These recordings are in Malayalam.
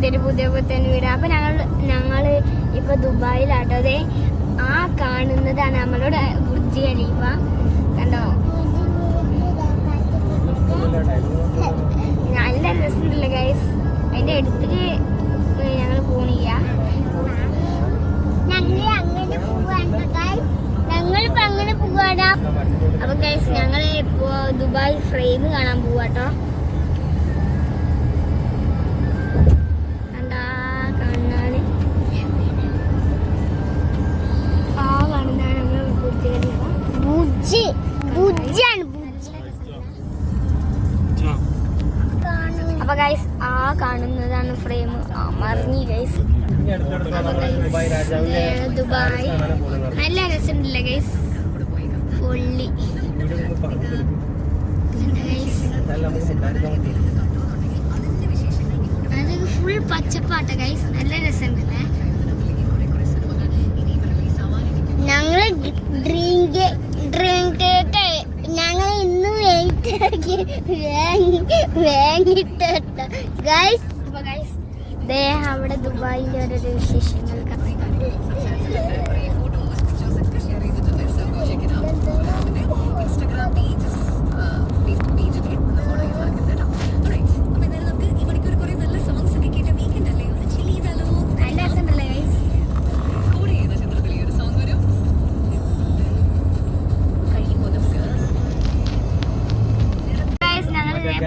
പുതിയ വീട്. അപ്പൊ ഞങ്ങൾ ഇപ്പൊ ദുബായിലാട്ടോ. അതെ ആ കാണുന്നതാണ് നമ്മളുടെ ബുർജ് ഖലീഫ. കണ്ടോ, നല്ല രസമുണ്ടല്ലോ ഗൈസ്. അതിന്റെ അടുത്തേക്ക് ഞങ്ങൾ പോണില്ല. ഞങ്ങളിപ്പോ അങ്ങനെ പോവാടാ. അപ്പൊ ഗൈസ് ഞങ്ങൾ ഇപ്പോ ദുബായ് ഫ്രെയിം കാണാൻ പോവാട്ടോ. കണ്ടാ കാണാന് ആ കാണുന്നതാണ് നമ്മൾ ബുർജ് ഖലീഫ. അപ്പൊ ഗൈസ് ആ കാണുന്നതാണ് ഫ്രെയിം. മറിഞ്ഞി ഗൈസ്. ദുബായ് നല്ല രസമുണ്ടല്ലേ ഗൈസ്. ഫുള്ളി അത് ഫുൾ പച്ചപ്പാട്ട ഗൈസ്. നല്ല രസമുണ്ടല്ലേ. ഞങ്ങള് ഡ്രിങ്ക് ഞങ്ങൾ ഇന്ന് വാങ്ങിട്ട ഗൈസ്. അപ്പൊ ഗൈസ് ദേ അവിടെ ദുബായിന്റെ ഓരോരോ വിശേഷങ്ങൾ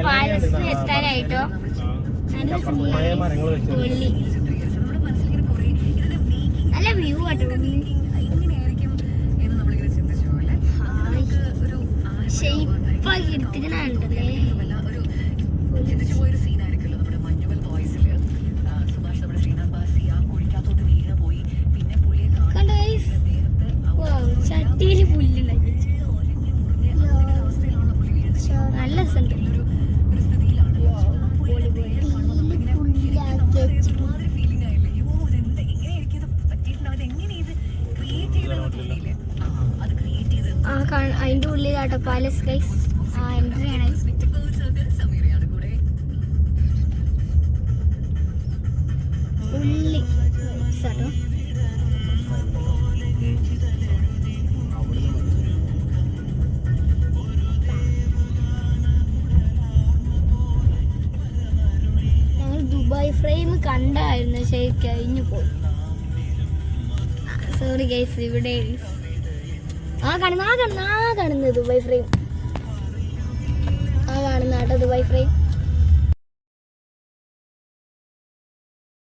പാലസ് എത്താനായിട്ടോ. നല്ല വ്യൂ ആട്ടോ. ഷെയ്പ്പാക്കി എടുത്തിട്ടുണ്ടല്ലേ. ചട്ടിയില് പുല്ലുണ്ടായി. നല്ല രസമുണ്ട്. അതിന്റെ ഉള്ളിലാട്ടോ പാലസ് ഗൈസ്. ആ എൻട്രി ആണ്. ഉള്ളി സാട്ടോ. ഞങ്ങൾ ദുബായ് ഫ്രെയിം കണ്ടായിരുന്നു, പക്ഷേ കഴിഞ്ഞു പോയി. Sorry guys. ഇവിടെ ആ കാണുന്നത് ദുബായ് ഫ്രെയിം. ആ കാണുന്ന ആട്ടോ ദുബായ് ഫ്രെയിം.